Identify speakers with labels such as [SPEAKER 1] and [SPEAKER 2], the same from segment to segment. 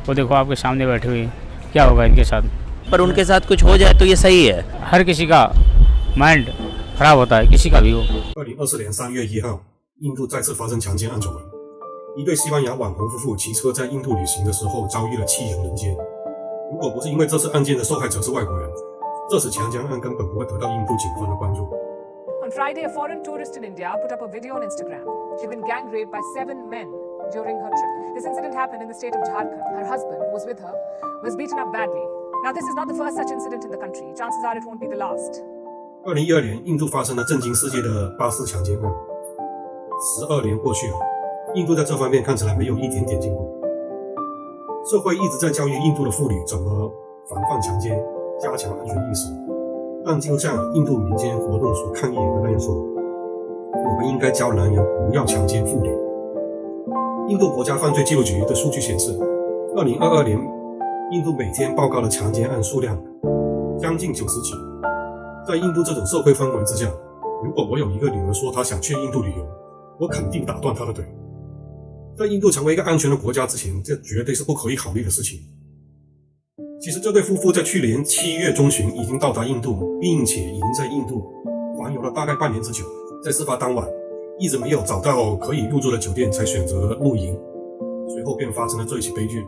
[SPEAKER 1] वो देखो आपके सामने बैठे हुए, क्या होगा इनके साथ?
[SPEAKER 2] पर उनके साथ कुछ हो जाए तो ये सही है।
[SPEAKER 1] हर किसी का माइंड खराब होता है, किसी का भी हो।2024
[SPEAKER 3] 年3月1号，印度再次发生强奸案丑闻。一对西班牙网红夫妇骑车在印度旅行的时候遭遇了7人轮奸。如果不是因为这次案件的受害者是外国人，这起强奸案根本不会得到印度警方的关注。
[SPEAKER 4] On Friday, a foreign tourist in India put up a video on Instagram. She'd been gang raped by 7 men during her trip. This incident happened in the state of Jharkhand. Her husband, who was with her, was beaten up badly. Now, this is not the first such incident in the country. Chances are it won't be the last.
[SPEAKER 3] 2012年，印度发生了震惊世界的巴士强奸案。12年过去了，印度在这方面看起来没有一点点进步。社会一直在教育印度的妇女怎么防范强奸，加强安全意识。但就像印度民间活动所抗议的那样说，我们应该教男人不要强奸妇女。印度国家犯罪记录局的数据显示，2022年印度每天报告的强奸案数量将近90起。在印度这种社会氛围之下，如果我有一个女儿说她想去印度旅游，我肯定打断她的腿。在印度成为一个安全的国家之前，这绝对是不可以考虑的事情。其实这对夫妇在去年7月中旬已经到达印度，并且已经在印度环游了大概半年之久。在事发当晚，一直没有找到可以入住的酒店，才选择露营。随后便发生了这一起悲剧。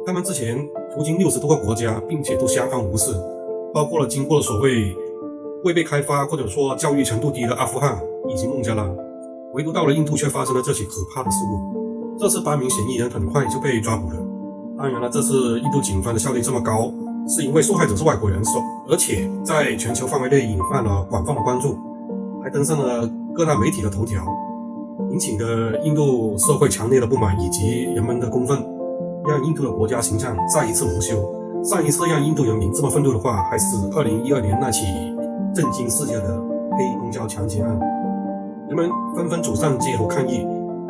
[SPEAKER 3] 他们之前途经60多个国家，并且都相安无事，包括了经过了所谓未被开发或者说教育程度低的阿富汗以及孟加拉，唯独到了印度却发生了这起可怕的事故。这次8名嫌疑人很快就被抓捕了。当然了，这次印度警方的效率这么高，是因为受害者是外国人，而且在全球范围内引发了广泛的关注，还登上了各大媒体的头条，引起的印度社会强烈的不满以及人们的公愤，让印度的国家形象再一次蒙羞。上一次让印度人民这么愤怒的话，还是2012年那起震惊世界的黑公交强奸案，人们纷纷走上街头抗议。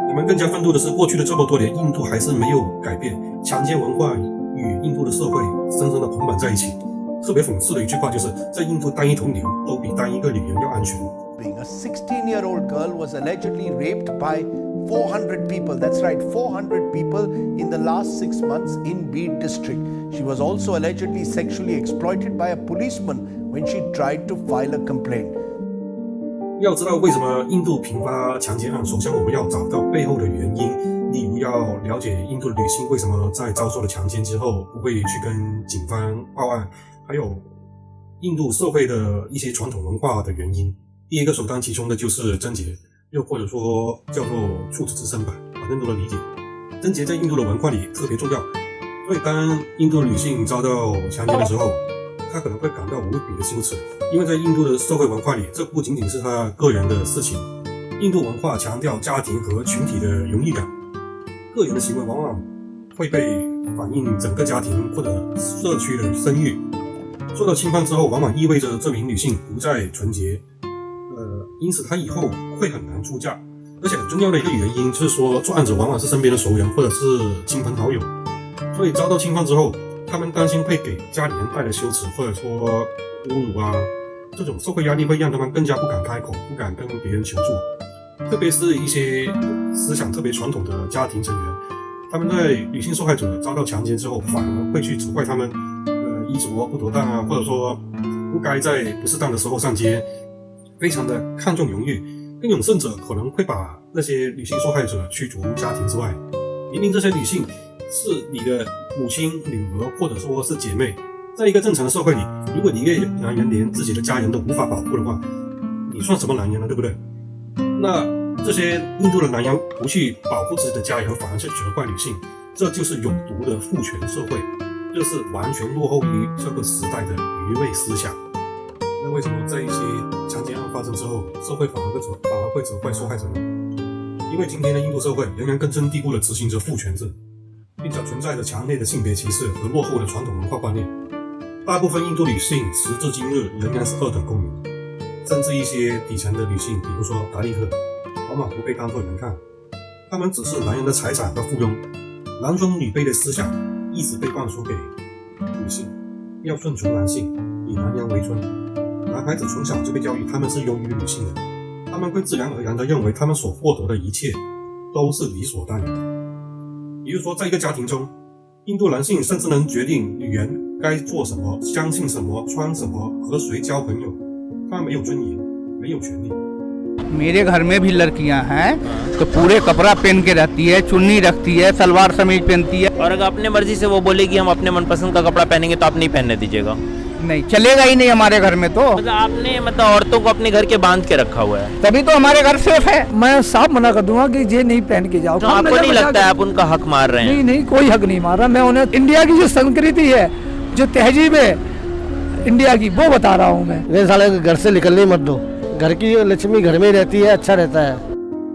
[SPEAKER 3] 人们更加愤怒的是，过去的这么多年，印度还是没有改变，强奸文化与印度的社会深深的捆绑在一起。特别讽刺的一句话就是，在印度单一头牛都比单一个女人要安全。
[SPEAKER 5] A 16-year-old girl was allegedly raped by 400 people. That's right, 400 people in the last 6 months in Beed district. She was also allegedly sexually exploited by a policeman when she tried to file a complaint.
[SPEAKER 3] 要知道为什么印度频发强奸案，首先我们要找到背后的原因，例如要了解印度的女性为什么在遭受了强奸之后不会去跟警方报案，还有印度社会的一些传统文化的原因。第一个首当其冲的就是贞洁，又或者说叫做处子之身吧，反正都能理解。贞洁在印度的文化里特别重要，所以当印度女性遭到强奸的时候，她可能会感到无比的羞耻，因为在印度的社会文化里，这不仅仅是她个人的事情。印度文化强调家庭和群体的荣誉感，个人的行为往往会被反映整个家庭或者社区的声誉。受到侵犯之后，往往意味着这名女性不再纯洁，因此她以后会很难出嫁。而且很重要的一个原因就是说，作案者往往是身边的熟人或者是亲朋好友，所以遭到侵犯之后，他们担心会给家里人带来羞耻，或者说侮辱啊，这种社会压力会让他们更加不敢开口，不敢跟别人求助。特别是一些思想特别传统的家庭成员，他们在女性受害者遭到强奸之后，反而会去责怪他们衣着不妥当啊，或者说不该在不适当的时候上街，非常的看重荣誉。更有甚者可能会把那些女性受害者驱逐家庭之外。明明这些女性是你的母亲、女儿，或者说是姐妹，在一个正常的社会里，如果你一个男人连自己的家人都无法保护的话，你算什么男人呢？对不对？那这些印度的男人不去保护自己的家人，反而去责怪女性，这就是有毒的父权社会，这是完全落后于这个时代的愚昧思想。那为什么在一些强奸案发生之后，社会反而会责怪受害者呢？因为今天的印度社会仍然根深蒂固地执行着父权制，并且存在着强烈的性别歧视和落后的传统文化观念。大部分印度女性时至今日仍然是二等公民，甚至一些底层的女性，比如说达利特，往往不被当作人看，她们只是男人的财产和附庸。男尊女卑的思想一直被灌输给女性，要顺从男性，以男人为尊。男孩子从小就被教育他们是优于女性的，他们会自然而然地认为他们所获得的一切都是理所当然的。比如说在一个家庭中，印度男性甚至能决定女人该做什么、相信什么、穿什么、和谁交朋友。他没有尊严，没有权利。
[SPEAKER 6] मेरे घर में भी लड़कियां हैं तो पूरे कपड़ा पहन के रहती है, चुन्नी रखती है, सलवार समीज पहनती है।
[SPEAKER 2] और अगर अपने मर्जी से वो बोले कि हम अपने मनपसंद का कपड़ा पहनेंगे तो आप नहीं पहनने दीजिएगा?
[SPEAKER 6] नहीं चलेगा ही नहीं हमारे घर में तो।
[SPEAKER 2] मतलब आपने औरतों को अपने घर के बांध के रखा हुआ है।
[SPEAKER 6] तभी तो हमारे घर सेफ है।
[SPEAKER 7] मैं साफ मना कर दूंगा कि ये नहीं पहन के जाओ।
[SPEAKER 2] तो आपको नहीं लगता है आप उनका हक मार रहे हैं?
[SPEAKER 7] नहीं नहीं, कोई हक नहीं मार रहा मैं उन्हें। इंडिया की जो संस्कृति है, जो तहजीब है इंडिया की, वो बता रहा हूँ मैं।
[SPEAKER 8] वे साले घर से निकलने मत दो, घर की लक्ष्मी घर में रहती है, अच्छा रहता है।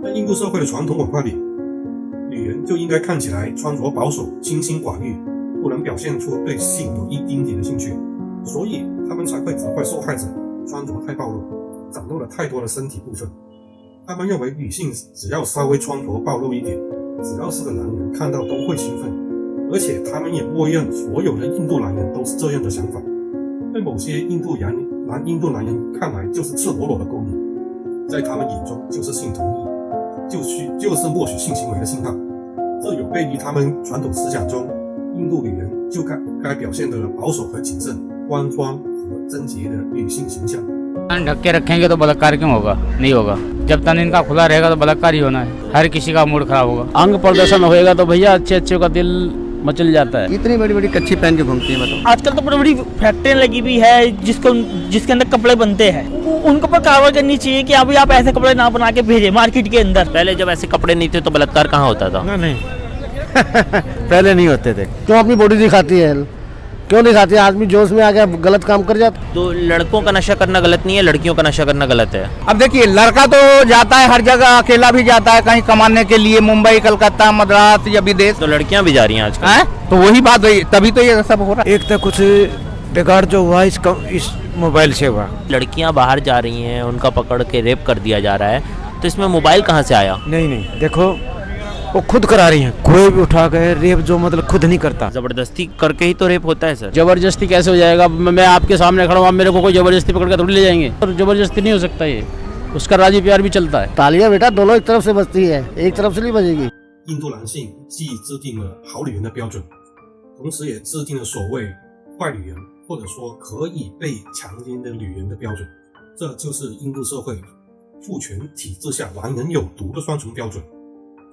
[SPEAKER 3] 在印度社会的传统文化里，女人就应该看起来穿着保守、清心寡欲，不能表现出对性有一丁点的兴趣，所以他们才会责怪受害者穿着太暴露，展露了太多的身体部分。他们认为女性只要稍微穿着暴露一点，只要是个男人看到都会兴奋，而且他们也默认所有的印度男人都是这样的想法。在某些印度男人看来，就是赤裸裸的勾引，在他们眼中就是性同意，就是默许性行为的信号。这有悖于他们传统思想中印度女人就该表现的保守和谨慎、端庄和贞洁的女性形象。
[SPEAKER 1] ढक के रखेंगे तो बलात्कार क्यों होगा? नहीं होगा। जब तन इनका खुला रहेगा तो बलात्कार ही होना है। हर किसी का मूड खराब होगा।
[SPEAKER 8] अंग प्रदर्शन होएगा तो भैया अच्छे अच्छे का दिल मचल जाता है।
[SPEAKER 6] इतनी बड़ी बड़ी कच्ची पहन के घूमती है बताओ।
[SPEAKER 9] आजकल तो बड़ी बड़ी फैक्ट्रियाँ लगी हुई है जिसके अंदर कपड़े बनते हैं। उनको पर कार्रवाई करनी चाहिए कि अभी आप ऐसे कपड़े ना बना के भेजें मार्केट के अंदर।
[SPEAKER 2] पहले जब ऐसे कपड़े नहीं थे तो बलात्कार कहाँ होता था?
[SPEAKER 8] नहीं पहले नहीं होते थे। क्यों अपनी बॉडी दिखाती है? क्यों दिखाती है? आदमी जोश में आ गया गलत काम कर जाता।
[SPEAKER 2] तो लड़कों का नशा करना गलत नहीं है, लड़कियों का नशा करना गलत है।
[SPEAKER 6] अब देखिए लड़का तो जाता है हर जगह, अकेला भी जाता है कहीं कमाने के लिए, मुंबई, कलकत्ता, मद्रास या विदेश।
[SPEAKER 2] तो लड़कियां भी जा रही हैं आजकल।
[SPEAKER 6] तो वही बात हुई, तभी तो ये सब हो रहा है।
[SPEAKER 8] एक तो कुछ बिगाड़ जो हुआ इस मोबाइल से हुआ।
[SPEAKER 2] लड़कियां बाहर जा रही हैं, उनका पकड़ के रेप कर दिया जा रहा है, तो इसमें मोबाइल कहाँ से आया?
[SPEAKER 8] नहीं देखो वो खुद करा रही हैं, कोई भी उठा गए रेप जो मतलब खुद नहीं करता।
[SPEAKER 2] जबरदस्ती करके ही तो रेप होता है सर।
[SPEAKER 8] जबरदस्ती कैसे हो जाएगा? मैं आपके सामने खड़ा हूँ, आप मेरे को कोई जबरदस्ती पकड़ के थोड़ी ले जाएंगे। और जबरदस्ती नहीं हो सकता, ये उसका राजी प्यार भी चलता है। तालियां बेटा दोनों एक तरफ से बजती है, एक तरफ से नहीं बजेगी।
[SPEAKER 3] 印度男性既制定了好女人的标准，同时也制定了所谓坏女人或者说可以被强奸的女人的标准。这就是印度社会父权体制下男人有毒的双重标准。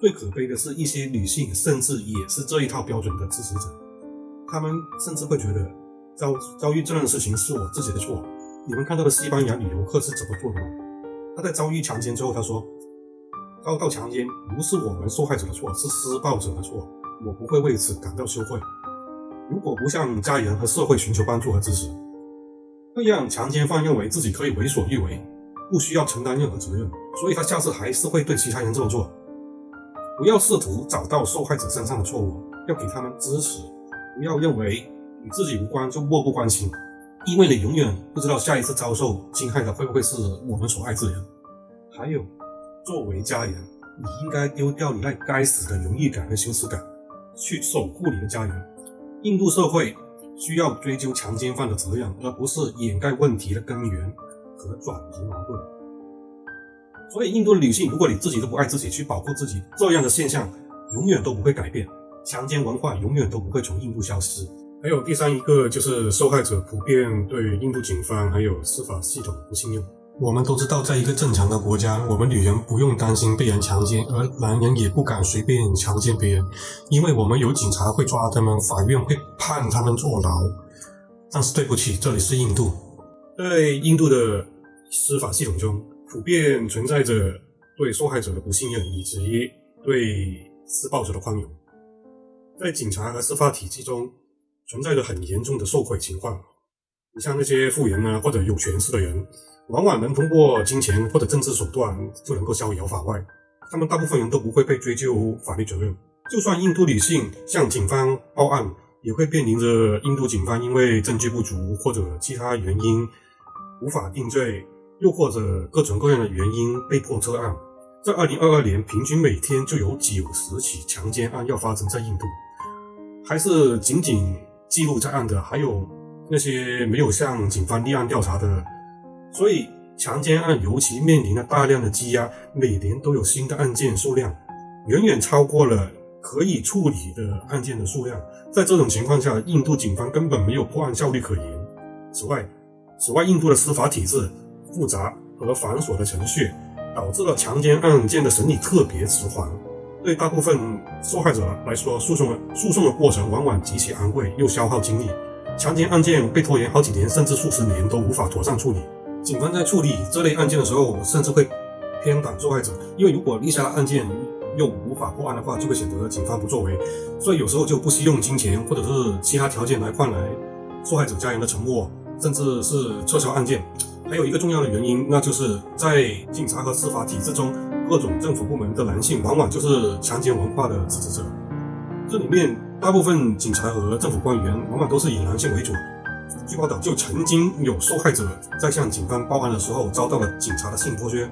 [SPEAKER 3] 最可悲的是，一些女性甚至也是这一套标准的支持者，她们甚至会觉得遭遇这样的事情是我自己的错。你们看到的西班牙女游客是怎么做的吗？她在遭遇强奸之后，她说：“遭到强奸不是我们受害者的错，是施暴者的错，我不会为此感到羞愧。如果不向家人和社会寻求帮助和支持，会让强奸犯认为自己可以为所欲为，不需要承担任何责任，所以他下次还是会对其他人这么做。不要试图找到受害者身上的错误，要给他们支持，不要认为与自己无关就漠不关心，因为你永远不知道下一次遭受侵害的会不会是我们所爱之人。还有，作为家人，你应该丢掉你那该死的荣誉感和羞耻感，去守护你的家人。印度社会需要追究强奸犯的责任，而不是掩盖问题的根源和转移矛盾。所以印度的女性，如果你自己都不爱自己，去保护自己，这样的现象永远都不会改变，强奸文化永远都不会从印度消失。还有第三一个就是受害者普遍对印度警方还有司法系统不信任。我们都知道，在一个正常的国家，我们女人不用担心被人强奸，而男人也不敢随便强奸别人，因为我们有警察会抓他们，法院会判他们坐牢。但是对不起，这里是印度，在印度的司法系统中，普遍存在着对受害者的不信任，以及对施暴者的宽容。在警察和司法体系中，存在着很严重的受贿情况。你像那些富人啊，或者有权势的人，往往能通过金钱或者政治手段就能够逍遥法外，他们大部分人都不会被追究法律责任。就算印度女性向警方报案，也会面临着印度警方因为证据不足或者其他原因无法定罪，又或者各种各样的原因被迫撤案。在2022年，平均每天就有90起强奸案要发生在印度，还是仅仅记录在案的，还有那些没有向警方立案调查的。所以强奸案尤其面临了大量的积压，每年都有新的案件数量，远远超过了可以处理的案件的数量。在这种情况下，印度警方根本没有破案效率可言。此外，印度的司法体制复杂和繁琐的程序，导致了强奸案件的审理特别迟缓。对大部分受害者来说，诉讼的过程往往极其昂贵又消耗精力。强奸案件被拖延好几年甚至数十年都无法妥善处理。警方在处理这类案件的时候，甚至会偏袒受害者，因为如果立下了案件又无法破案的话，就会显得警方不作为，所以有时候就不惜用金钱或者是其他条件来换来受害者家人的沉默，甚至是撤销案件。还有一个重要的原因，那就是在警察和司法体制中，各种政府部门的男性往往就是强奸文化的支持者。这里面大部分警察和政府官员往往都是以男性为主。据报道，就曾经有受害者在向警方报案的时候遭到了警察的性剥削。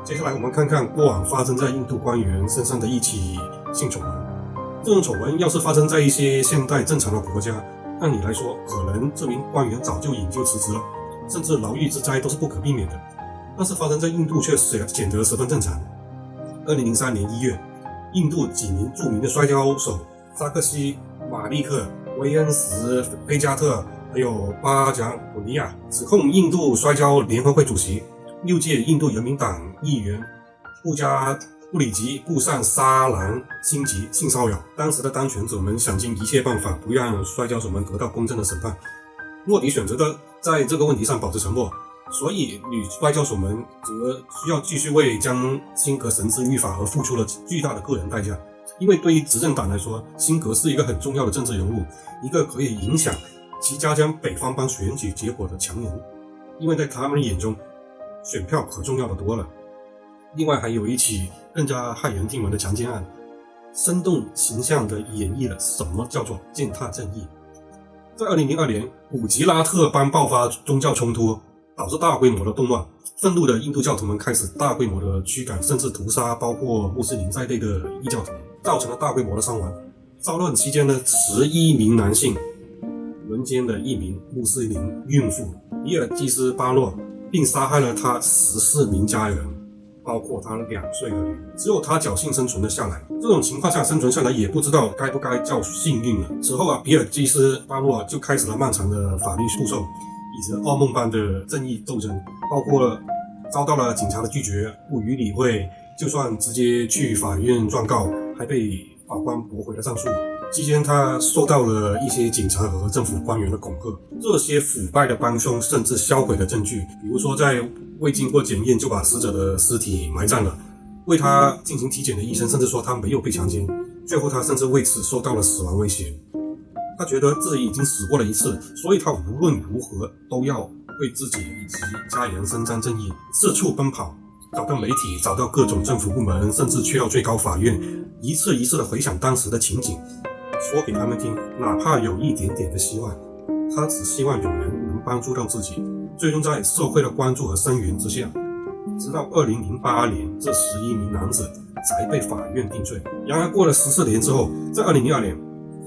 [SPEAKER 3] 接下来我们看看过往发生在印度官员身上的一起性丑闻。这种丑闻要是发生在一些现代正常的国家，按理来说可能这名官员早就引咎辞职了，甚至牢狱之灾都是不可避免的。但是发生在印度却显得十分正常。2003年1月，印度几名著名的摔跤手扎克西、马利克、维恩什、菲加特还有巴贾普尼亚指控印度摔跤联合会主席、6届印度人民党议员布里吉布善沙兰辛吉性骚扰。当时的当权者们想尽一切办法不让摔跤手们得到公正的审判，莫迪选择的在这个问题上保持沉默，所以女摔跤手们则需要继续为将辛格绳之于法而付出了巨大的个人代价。因为对于执政党来说，辛格是一个很重要的政治人物，一个可以影响其家乡北方邦选举结果的强人，因为在他们眼中选票可重要的多了。另外还有一起更加骇人听闻的强奸案，生动形象地演绎了什么叫做践踏正义。在2002年，古吉拉特邦爆发宗教冲突，导致大规模的动乱。愤怒的印度教徒们开始大规模的驱赶甚至屠杀包括穆斯林在内的异教徒，造成了大规模的伤亡。骚乱期间的11名男性轮奸了1名穆斯林孕妇比尔基斯巴诺，并杀害了他14名家人，包括他2岁的女儿。只有他侥幸生存了下来。这种情况下生存下来，也不知道该不该叫幸运了。此后比尔基斯巴诺就开始了漫长的法律诉讼以及噩梦般的正义斗争，包括遭到了警察的拒绝，不予理会，就算直接去法院状告，还被法官驳回了上诉。期间他受到了一些警察和政府官员的恐吓，这些腐败的帮凶甚至销毁了证据，比如说在未经过检验就把死者的尸体埋葬了，为他进行体检的医生甚至说他没有被强奸，最后他甚至为此受到了死亡威胁。他觉得自己已经死过了一次，所以他无论如何都要为自己以及家人伸张正义，四处奔跑，找到媒体，找到各种政府部门，甚至去到最高法院，一次一次地回想当时的情景，说给他们听，哪怕有一点点的希望，他只希望有人能帮助到自己。最终在社会的关注和声援之下，直到2008年，这11名男子才被法院定罪。然而过了14年之后，在2002年，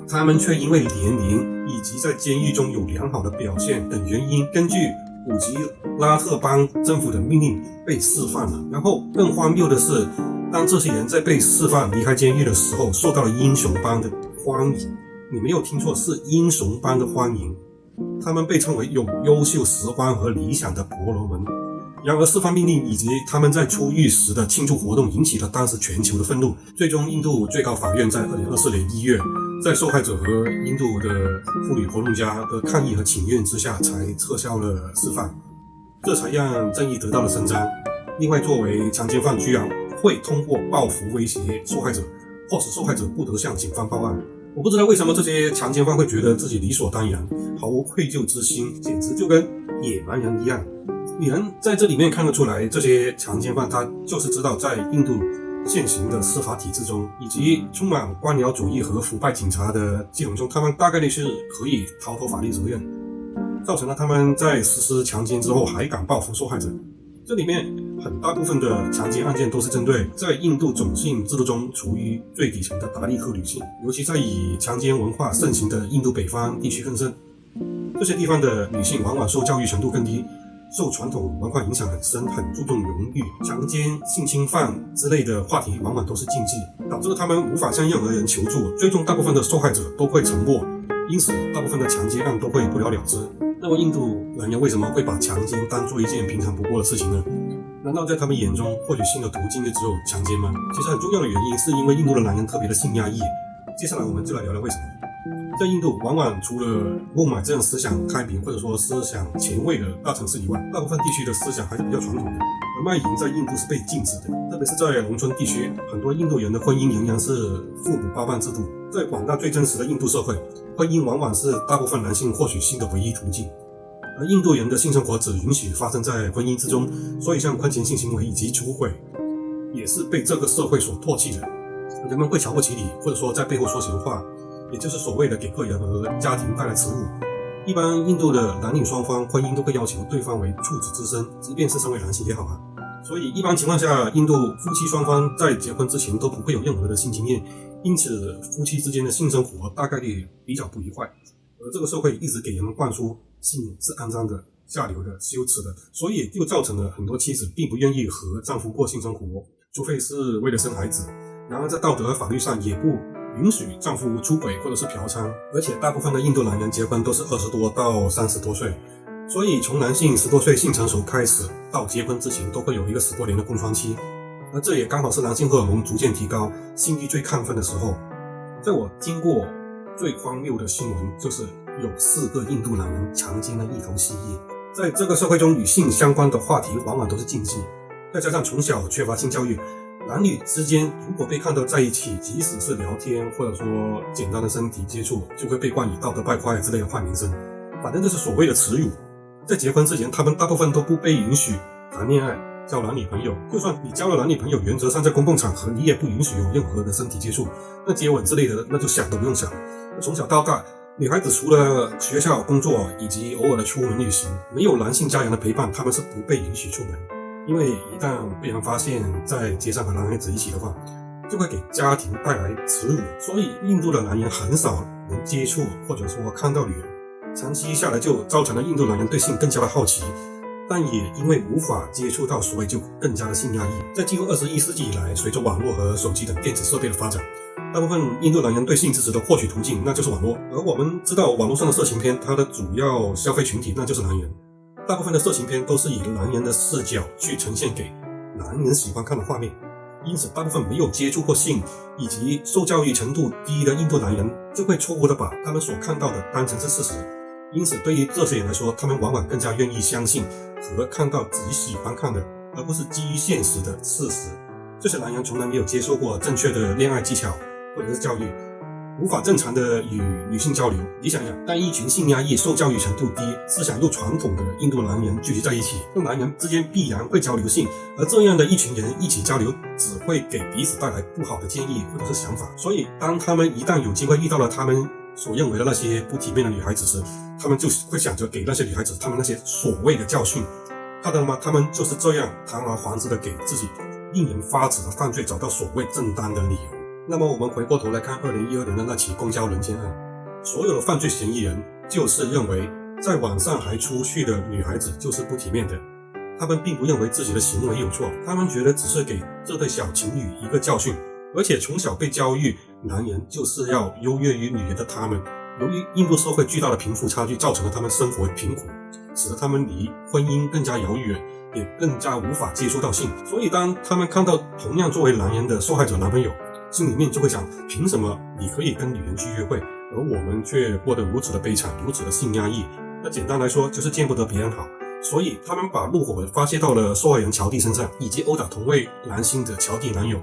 [SPEAKER 3] 他们却因为年龄以及在监狱中有良好的表现等原因，根据古吉拉特邦政府的命令被释放了。然后更荒谬的是，当这些人在被释放离开监狱的时候，受到了英雄般的欢迎。你没有听错，是英雄般的欢迎。他们被称为有优秀时光和理想的婆罗门。然而释放命令以及他们在出狱时的庆祝活动引起了当时全球的愤怒，最终印度最高法院在2024年1月，在受害者和印度的妇女活动家的抗议和请愿之下，才撤销了释放，这才让正义得到了伸张。另外，作为强奸犯居然会通过报复威胁受害者，迫使受害者不得向警方报案。我不知道为什么这些强奸犯会觉得自己理所当然，毫无愧疚之心，简直就跟野蛮人一样。你能在这里面看得出来，这些强奸犯他就是知道在印度现行的司法体制中，以及充满官僚主义和腐败警察的系统中，他们大概率是可以逃脱法律责任，造成了他们在实施强奸之后还敢报复受害者。这里面很大部分的强奸案件都是针对在印度种姓制度中处于最底层的达利克女性，尤其在以强奸文化盛行的印度北方地区更甚。这些地方的女性往往受教育程度更低，受传统文化影响很深，很注重荣誉、强奸、性侵犯之类的话题往往都是禁忌，导致他们无法向任何人求助，最终大部分的受害者都会沉默，因此大部分的强奸案都会不了了之。那么印度男人为什么会把强奸当做一件平常不过的事情呢？难道在他们眼中获取性的途径就只有强奸吗？其实很重要的原因是因为印度的男人特别的性压抑。接下来我们就来聊聊为什么。在印度，往往除了孟买这样思想开明或者说思想前卫的大城市以外，大部分地区的思想还是比较传统的。而卖淫在印度是被禁止的，特别是在农村地区，很多印度人的婚姻仍然是父母包办制度。在广大最真实的印度社会，婚姻往往是大部分男性获取性的唯一途径。而印度人的性生活只允许发生在婚姻之中，所以像婚前性行为以及出轨也是被这个社会所唾弃的。人们会瞧不起你，或者说在背后说闲话，也就是所谓的给个人和家庭带来耻辱。一般印度的男女双方婚姻都会要求对方为处子之身，即便是身为男性也好啊。所以一般情况下，印度夫妻双方在结婚之前都不会有任何的性经验，因此夫妻之间的性生活大概率比较不愉快。而这个社会一直给人们灌输性是肮脏的、下流的、羞耻的，所以就造成了很多妻子并不愿意和丈夫过性生活，除非是为了生孩子。然而在道德和法律上也不允许丈夫出轨或者是嫖娼，而且大部分的印度男人结婚都是20多到30多岁，所以从男性10多岁性成熟开始到结婚之前都会有一个10多年的空窗期，而这也刚好是男性荷尔蒙逐渐提高、性欲最亢奋的时候。在我经过最荒谬的新闻就是有4个印度男人强奸了一头蜥蜴。在这个社会中，与性相关的话题往往都是禁忌，再加上从小缺乏性教育，男女之间如果被看到在一起，即使是聊天或者说简单的身体接触，就会被冠以道德败坏之类的坏名声，反正就是所谓的耻辱。在结婚之前，他们大部分都不被允许谈恋爱、交男女朋友，就算你交了男女朋友，原则上在公共场合你也不允许有任何的身体接触，那接吻之类的那就想都不用想。从小到大，女孩子除了学校、工作以及偶尔的出门旅行，没有男性家人的陪伴，他们是不被允许出门。因为一旦被人发现在街上和男孩子一起的话，就会给家庭带来耻辱，所以印度的男人很少能接触或者说看到女人，长期下来就造成了印度男人对性更加的好奇，但也因为无法接触到，所以就更加的性压抑。在进入21世纪以来，随着网络和手机等电子设备的发展，大部分印度男人对性知识的获取途径那就是网络，而我们知道网络上的色情片，它的主要消费群体那就是男人。大部分的色情片都是以男人的视角去呈现给男人喜欢看的画面，因此大部分没有接触过性以及受教育程度低的印度男人就会错误的把他们所看到的当成是事实，因此对于这些人来说，他们往往更加愿意相信和看到自己喜欢看的，而不是基于现实的事实。这些男人从来没有接受过正确的恋爱技巧或者是教育，无法正常的与女性交流。你想想，当一群性压抑、受教育程度低、思想又传统的印度男人聚集在一起，那男人之间必然会交流性，而这样的一群人一起交流，只会给彼此带来不好的建议或者是想法。所以当他们一旦有机会遇到了他们所认为的那些不体面的女孩子时，他们就会想着给那些女孩子他们那些所谓的教训。看到了吗？他们就是这样堂而皇之的给自己令人发指的犯罪找到所谓正当的理由。那么我们回过头来看2012年的那起公交轮奸案，所有的犯罪嫌疑人就是认为在网上还出去的女孩子就是不体面的，他们并不认为自己的行为有错，他们觉得只是给这对小情侣一个教训，而且从小被教育男人就是要优越于女人的他们，由于印度社会巨大的贫富差距造成了他们生活贫苦，使得他们离婚姻更加遥远，也更加无法接触到性。所以当他们看到同样作为男人的受害者男朋友，心里面就会想，凭什么你可以跟女人去约会，而我们却过得如此的悲惨，如此的性压抑？那简单来说就是见不得别人好。所以他们把怒火发泄到了受害人乔蒂身上，以及殴打同为男性的乔蒂男友。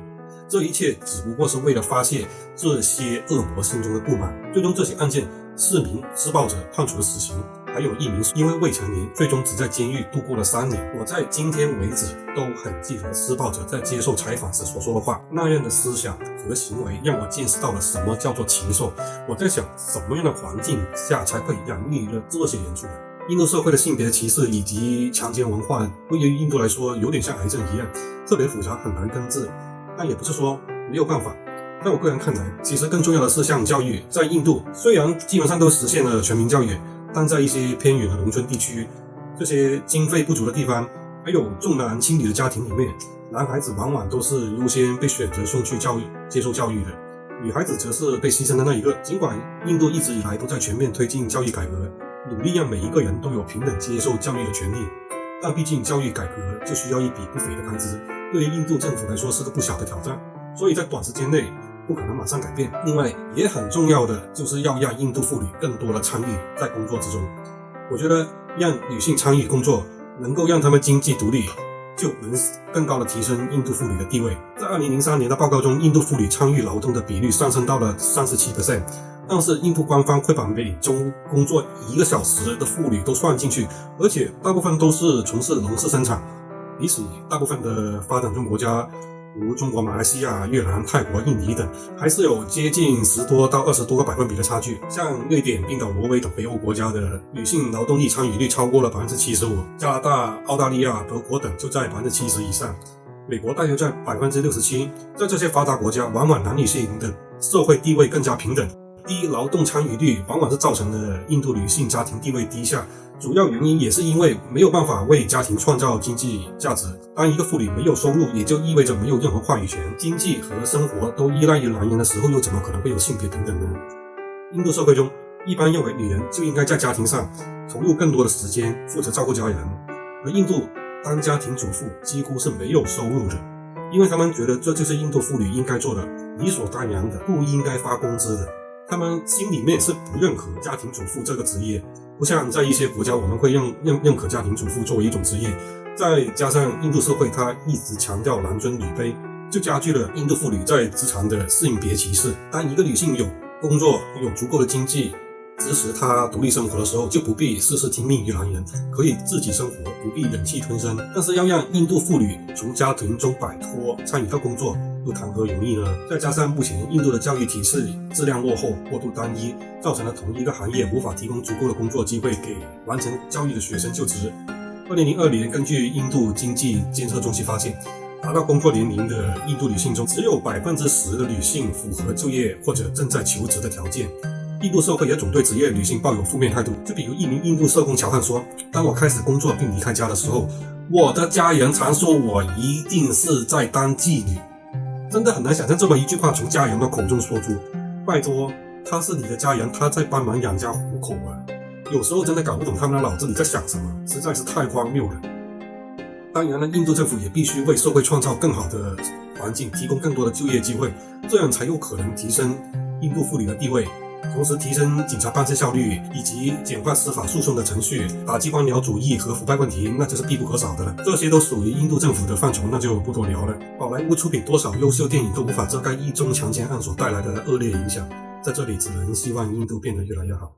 [SPEAKER 3] 这一切只不过是为了发泄这些恶魔心中的不满。最终这起案件4名施暴者判处了死刑，还有1名因为未成年最终只在监狱度过了3年。我在今天为止都很记得施暴者在接受采访时所说的话，那样的思想和行为让我见识到了什么叫做禽兽。我在想，什么样的环境下才会养育了这些人出来？印度社会的性别歧视以及强奸文化对于印度来说有点像癌症一样，特别复杂，很难根治，但也不是说没有办法。在我个人看来，其实更重要的是像教育。在印度虽然基本上都实现了全民教育，但在一些偏远的农村地区，这些经费不足的地方，还有重男轻女的家庭里面，男孩子往往都是优先被选择送去接受教育的，女孩子则是被牺牲的那一个。尽管印度一直以来都在全面推进教育改革，努力让每一个人都有平等接受教育的权利，但毕竟教育改革就需要一笔不菲的开支，对于印度政府来说是个不小的挑战，所以在短时间内不可能马上改变。另外也很重要的就是要让印度妇女更多的参与在工作之中。我觉得让女性参与工作能够让她们经济独立，就能更高的提升印度妇女的地位。在2003年的报告中，印度妇女参与劳动的比率上升到了 37%， 但是印度官方会把每周工作1个小时的妇女都算进去，而且大部分都是从事农事生产。比起大部分的发展中国家如中国、马来西亚、越南、泰国、印尼等，还是有接近10多到20多个百分比的差距。像瑞典、冰岛、挪威等北欧国家的女性劳动力参与率超过了 75%， 加拿大、澳大利亚、德国等就在 70% 以上，美国大约在 67%。 在这些发达国家，往往男女性的社会地位更加平等，低劳动参与率往往是造成了印度女性家庭地位低下，主要原因也是因为没有办法为家庭创造经济价值。当一个妇女没有收入，也就意味着没有任何话语权，经济和生活都依赖于男人的时候，又怎么可能会有性别平等呢？印度社会中一般认为女人就应该在家庭上投入更多的时间，负责照顾家人，而印度当家庭主妇几乎是没有收入的，因为他们觉得这就是印度妇女应该做的，理所当然的，不应该发工资的。他们心里面是不认可家庭主妇这个职业，不像在一些国家我们会认可家庭主妇作为一种职业。再加上印度社会它一直强调男尊女卑，就加剧了印度妇女在职场的性别歧视。当一个女性有工作，有足够的经济支持她独立生活的时候，就不必事事听命于男人，可以自己生活，不必忍气吞声。但是要让印度妇女从家庭中摆脱，参与到工作，又谈何容易呢？再加上目前印度的教育体系质量落后，过度单一，造成了同一个行业无法提供足够的工作机会给完成教育的学生就职。2002年，根据印度经济监测中心发现，达到工作年龄的印度女性中，只有 10% 的女性符合就业或者正在求职的条件。印度社会也总对职业女性抱有负面态度，就比如一名印度社工乔汉说，当我开始工作并离开家的时候，我的家人常说我一定是在当妓女。真的很难想象这么一句话从家人的口中说出，拜托，他是你的家人，他在帮忙养家糊口啊。有时候真的搞不懂他们的脑子里在想什么，实在是太荒谬了。当然了，印度政府也必须为社会创造更好的环境，提供更多的就业机会，这样才有可能提升印度妇女的地位，同时提升警察办事效率，以及简化司法诉讼的程序，打击官僚主义和腐败问题，那就是必不可少的了。这些都属于印度政府的范畴，那就不多聊了。宝莱坞出品多少优秀电影都无法遮盖一宗强奸案所带来的恶劣影响，在这里只能希望印度变得越来越好。